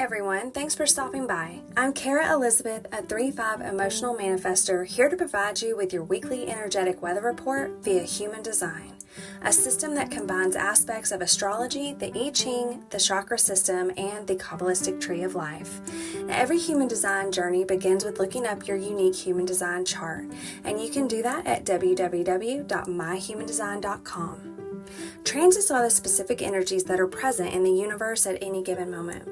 everyone, thanks for stopping by. I'm Kara Elizabeth, a 3-5 emotional manifestor, here to provide you with your weekly energetic weather report via human design, a system that combines aspects of astrology, the I Ching, the chakra system, and the Kabbalistic tree of life. Now, every human design journey begins with looking up your unique human design chart, and you can do that at www.myhumandesign.com. Transits are the specific energies that are present in the universe at any given moment.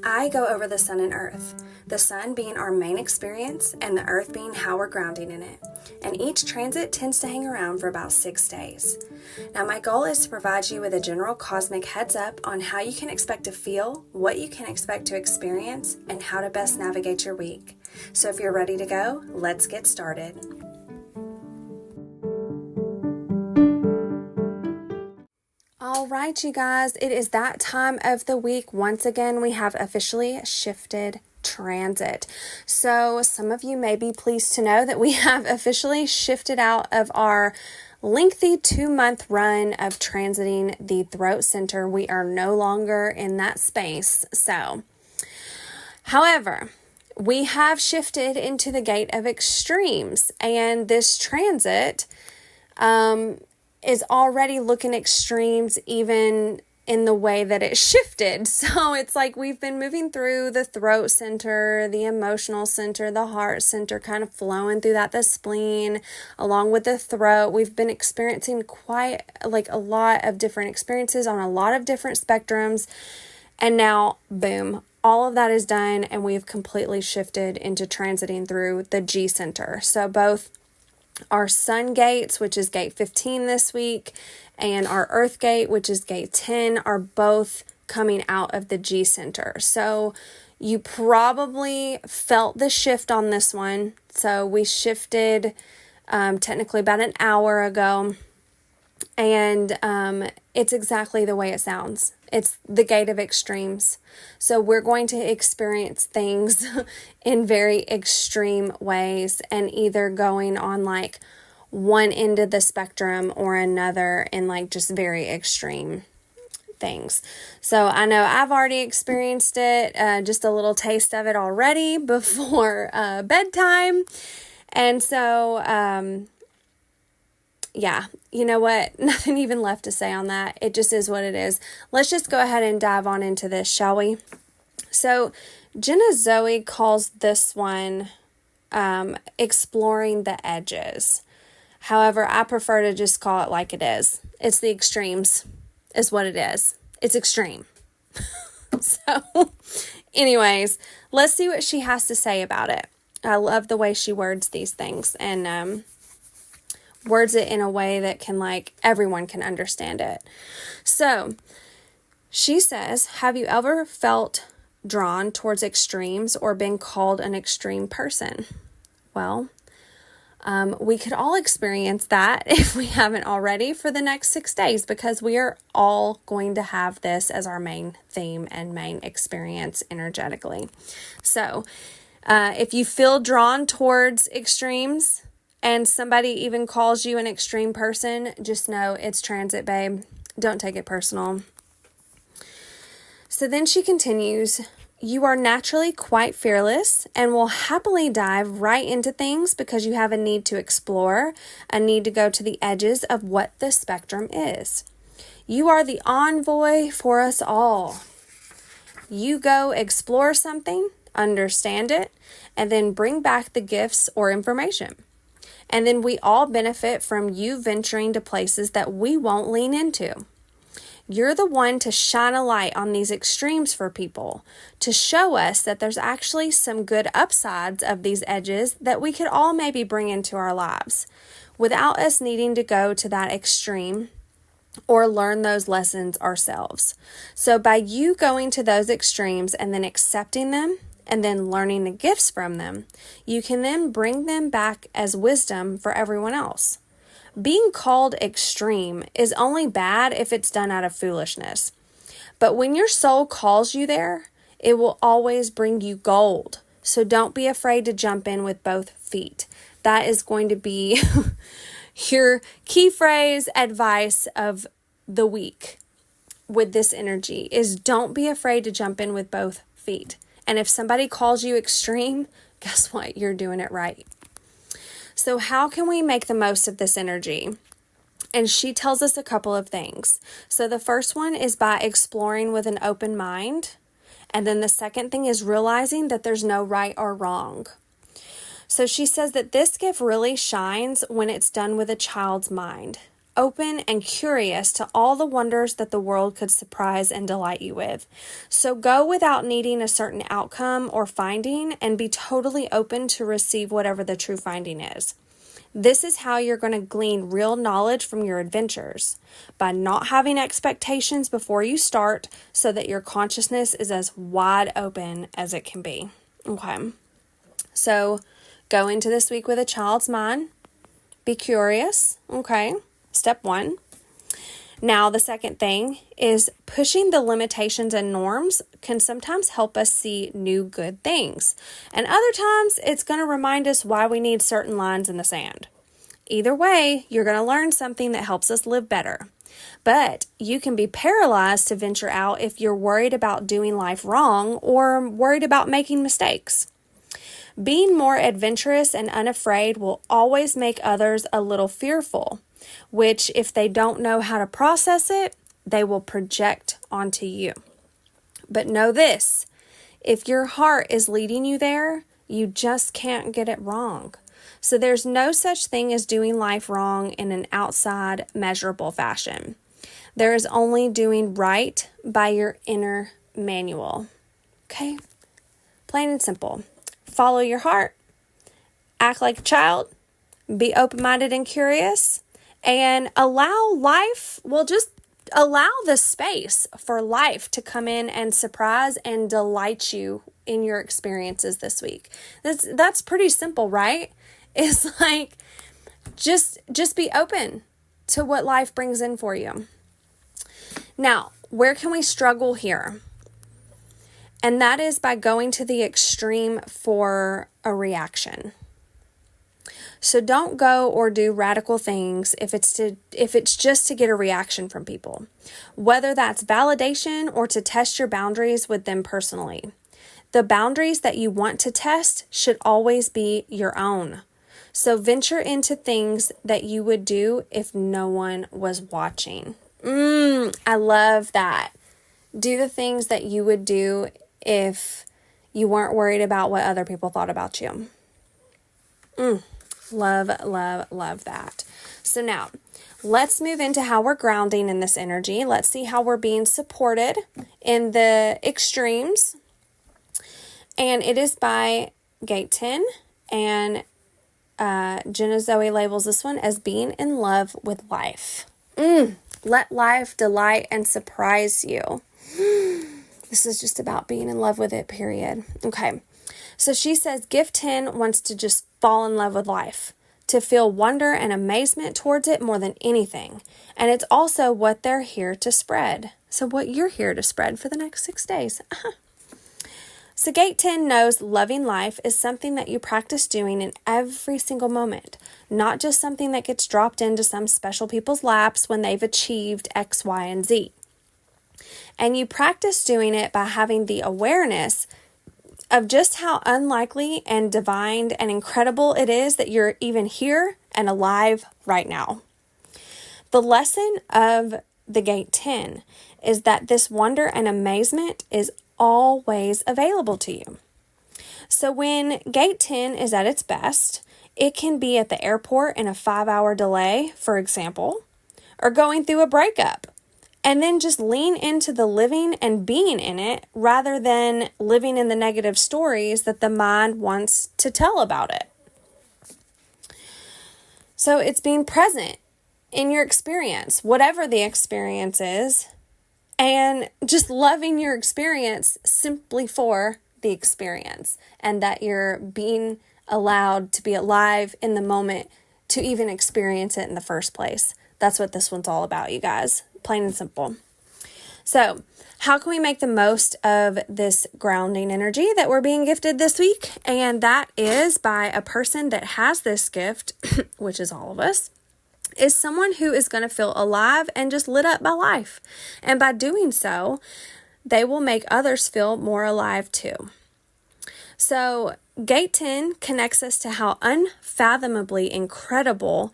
I go over the sun and earth, the sun being our main experience and the earth being how we're grounding in it. And each transit tends to hang around for about 6 days. Now, my goal is to provide you with a general cosmic heads up on how you can expect to feel, what you can expect to experience, and how to best navigate your week. So if you're ready to go, let's get started. All right, you guys, it is that time of the week. Once again, we have officially shifted transit. So some of you may be pleased to know that we have officially shifted out of our lengthy 2-month run of transiting the throat center. We are no longer in that space. So, however, we have shifted into the gate of extremes, and this transit is already looking extremes even in the way that it shifted. So it's like we've been moving through the throat center, the emotional center, the heart center, kind of flowing through that, the spleen, along with the throat. We've been experiencing quite like a lot of different experiences on a lot of different spectrums. And now, boom, all of that is done, and we've completely shifted into transiting through the G center. So both our sun gates, which is gate 15 this week, and our earth gate, which is gate 10, are both coming out of the G center. So you probably felt the shift on this one. So we shifted technically about an hour ago, and it's exactly the way it sounds. It's the gate of extremes. So we're going to experience things in very extreme ways, and either going on like one end of the spectrum or another in like just very extreme things. So I know I've already experienced it, just a little taste of it already before bedtime. And so, yeah, you know what? Nothing even left to say on that. It just is what it is. Let's just go ahead and dive on into this, shall we? So Jenna Zoe calls this one exploring the edges. However, I prefer to just call it like it is. It's the extremes is what it is. It's extreme. So anyways, let's see what she has to say about it. I love the way she words these things, and words it in a way that can, like, everyone can understand it. So she says, have you ever felt drawn towards extremes or been called an extreme person? Well, we could all experience that if we haven't already for the next 6 days, because we are all going to have this as our main theme and main experience energetically. So if you feel drawn towards extremes, and somebody even calls you an extreme person, just know it's transit, babe. Don't take it personal. So then she continues, you are naturally quite fearless and will happily dive right into things because you have a need to explore, a need to go to the edges of what the spectrum is. You are the envoy for us all. You go explore something, understand it, and then bring back the gifts or information. And then we all benefit from you venturing to places that we won't lean into. You're the one to shine a light on these extremes for people, to show us that there's actually some good upsides of these edges that we could all maybe bring into our lives without us needing to go to that extreme or learn those lessons ourselves. So by you going to those extremes and then accepting them, and then learning the gifts from them, you can then bring them back as wisdom for everyone else. Being called extreme is only bad if it's done out of foolishness. But when your soul calls you there, it will always bring you gold. So don't be afraid to jump in with both feet. That is going to be your key phrase advice of the week with this energy is don't be afraid to jump in with both feet. And if somebody calls you extreme, guess what? You're doing it right. So how can we make the most of this energy? And she tells us a couple of things. So the first one is by exploring with an open mind. And then the second thing is realizing that there's no right or wrong. So she says that this gift really shines when it's done with a child's mind, open and curious to all the wonders that the world could surprise and delight you with. So go without needing a certain outcome or finding and be totally open to receive whatever the true finding is. This is how you're going to glean real knowledge from your adventures, by not having expectations before you start so that your consciousness is as wide open as it can be. Okay. So go into this week with a child's mind. Be curious. Okay. Step 1. Now, the second thing is pushing the limitations and norms can sometimes help us see new good things. And other times, it's going to remind us why we need certain lines in the sand. Either way, you're going to learn something that helps us live better. But you can be paralyzed to venture out if you're worried about doing life wrong or worried about making mistakes. Being more adventurous and unafraid will always make others a little fearful, which, if they don't know how to process it, they will project onto you. But know this, if your heart is leading you there, you just can't get it wrong. So there's no such thing as doing life wrong in an outside, measurable fashion. There is only doing right by your inner manual. Okay? Plain and simple. Follow your heart. Act like a child. Be open-minded and curious. And allow life, just allow the space for life to come in and surprise and delight you in your experiences this week. That's pretty simple, right? It's like, just be open to what life brings in for you. Now, where can we struggle here? And that is by going to the extreme for a reaction. So don't go or do radical things if it's just to get a reaction from people, whether that's validation or to test your boundaries with them personally. The boundaries that you want to test should always be your own. So venture into things that you would do if no one was watching. I love that. Do the things that you would do if you weren't worried about what other people thought about you. Love, love, love that. So now, let's move into how we're grounding in this energy. Let's see how we're being supported in the extremes. And it is by Gate 10. And Jenna Zoe labels this one as being in love with life. Let life delight and surprise you. This is just about being in love with it, period. Okay. So she says gift 10 wants to just fall in love with life, to feel wonder and amazement towards it more than anything. And it's also what they're here to spread. So what you're here to spread for the next 6 days. So Gate 10 knows loving life is something that you practice doing in every single moment, not just something that gets dropped into some special people's laps when they've achieved X, Y, and Z. And you practice doing it by having the awareness of just how unlikely and divine and incredible it is that you're even here and alive right now. The lesson of the Gate 10 is that this wonder and amazement is always available to you. So when Gate 10 is at its best, it can be at the airport in a 5-hour delay, for example, or going through a breakup. And then just lean into the living and being in it rather than living in the negative stories that the mind wants to tell about it. So it's being present in your experience, whatever the experience is, and just loving your experience simply for the experience, and that you're being allowed to be alive in the moment to even experience it in the first place. That's what this one's all about, you guys. Plain and simple. So, how can we make the most of this grounding energy that we're being gifted this week? And that is by a person that has this gift, which is all of us, is someone who is going to feel alive and just lit up by life. And by doing so, they will make others feel more alive too. So Gate 10 connects us to how unfathomably incredible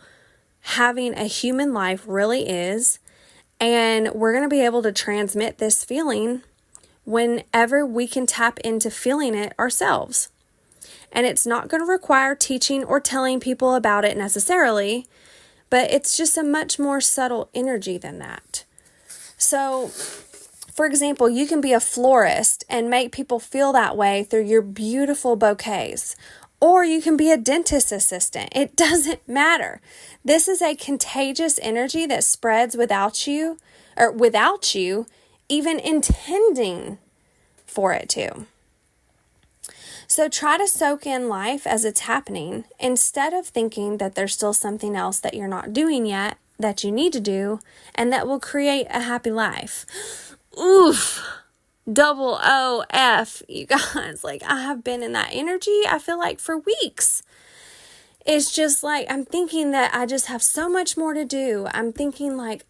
having a human life really is. And we're going to be able to transmit this feeling whenever we can tap into feeling it ourselves. And it's not going to require teaching or telling people about it necessarily, but it's just a much more subtle energy than that. So, for example, you can be a florist and make people feel that way through your beautiful bouquets. Or you can be a dentist assistant. It doesn't matter. This is a contagious energy that spreads without you even intending for it to. So try to soak in life as it's happening instead of thinking that there's still something else that you're not doing yet that you need to do and that will create a happy life. Oof. Double OF, you guys. Like, I have been in that energy, I feel like, for weeks. It's just like, I'm thinking that I just have so much more to do. I'm thinking like,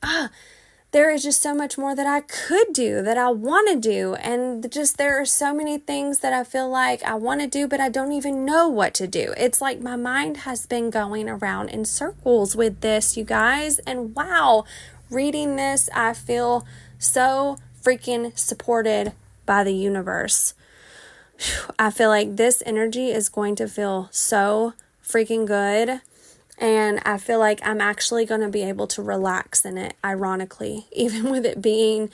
there is just so much more that I could do, that I want to do. And just there are so many things that I feel like I want to do, but I don't even know what to do. It's like my mind has been going around in circles with this, you guys. And wow, reading this, I feel so freaking supported by the universe. I feel like this energy is going to feel so freaking good. And I feel like I'm actually going to be able to relax in it, ironically, even with it being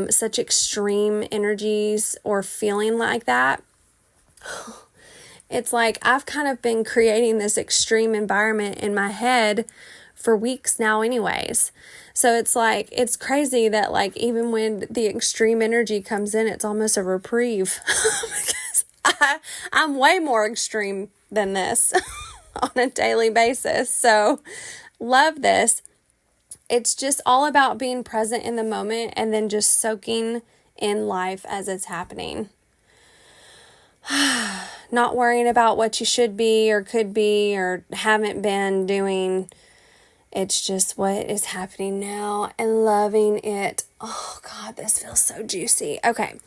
such extreme energies or feeling like that. It's like I've kind of been creating this extreme environment in my head for weeks now anyways. So it's like, it's crazy that like even when the extreme energy comes in, it's almost a reprieve because I'm way more extreme than this on a daily basis. So love this. It's just all about being present in the moment and then just soaking in life as it's happening. Not worrying about what you should be or could be or haven't been doing. It's just what is happening now and loving it. Oh God, this feels so juicy. Okay.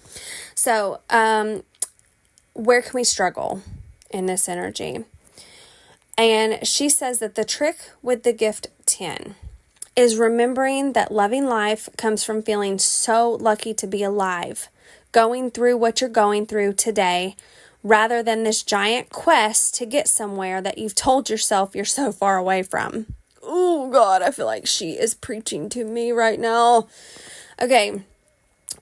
So, where can we struggle in this energy? And she says that the trick with the gift 10 is remembering that loving life comes from feeling so lucky to be alive, going through what you're going through today, rather than this giant quest to get somewhere that you've told yourself you're so far away from. Oh God, I feel like she is preaching to me right now. Okay,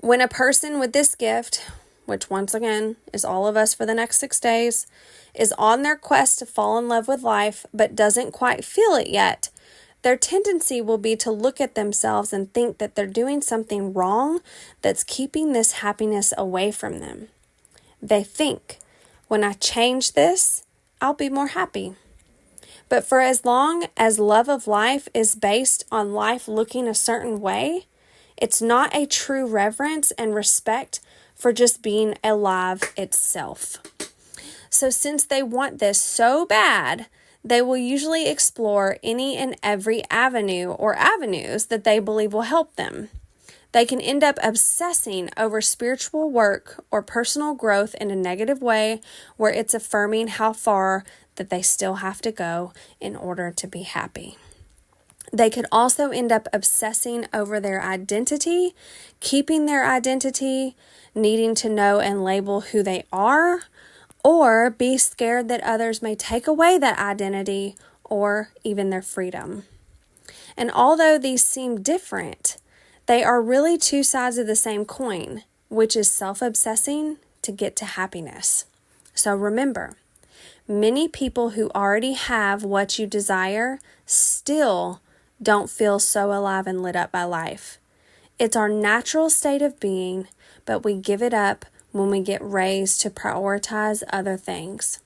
when a person with this gift, which once again is all of us for the next 6 days, is on their quest to fall in love with life but doesn't quite feel it yet, their tendency will be to look at themselves and think that they're doing something wrong that's keeping this happiness away from them. They think, when I change this, I'll be more happy. But for as long as love of life is based on life looking a certain way, it's not a true reverence and respect for just being alive itself. So since they want this so bad, they will usually explore any and every avenue or avenues that they believe will help them. They can end up obsessing over spiritual work or personal growth in a negative way where it's affirming how far that they still have to go in order to be happy. They could also end up obsessing over their identity, keeping their identity, needing to know and label who they are, or be scared that others may take away that identity or even their freedom. And although these seem different, they are really two sides of the same coin, which is self-obsessing to get to happiness. So remember, many people who already have what you desire still don't feel so alive and lit up by life. It's our natural state of being, but we give it up when we get raised to prioritize other things.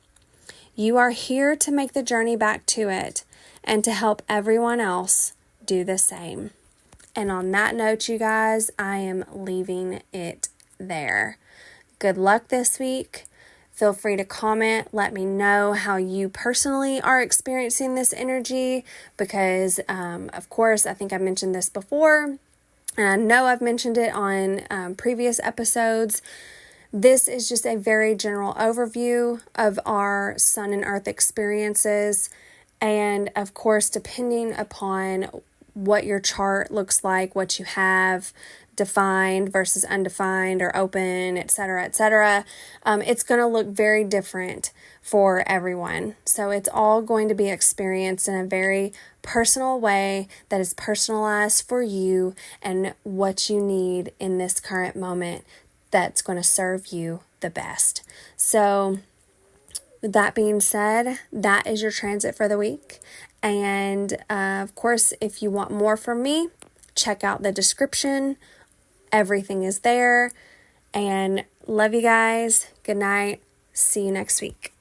You are here to make the journey back to it and to help everyone else do the same. And on that note, you guys, I am leaving it there. Good luck this week. Feel free to comment. Let me know how you personally are experiencing this energy because, of course, I think I mentioned this before. And I know I've mentioned it on previous episodes. This is just a very general overview of our sun and earth experiences. And of course, depending upon what your chart looks like, what you have defined versus undefined or open, etc., it's going to look very different for everyone. So it's all going to be experienced in a very personal way that is personalized for you and what you need in this current moment that's going to serve you the best. So with that being said, that is your transit for the week. And of course, if you want more from me, check out the description. Everything is there. And love you guys. Good night. See you next week.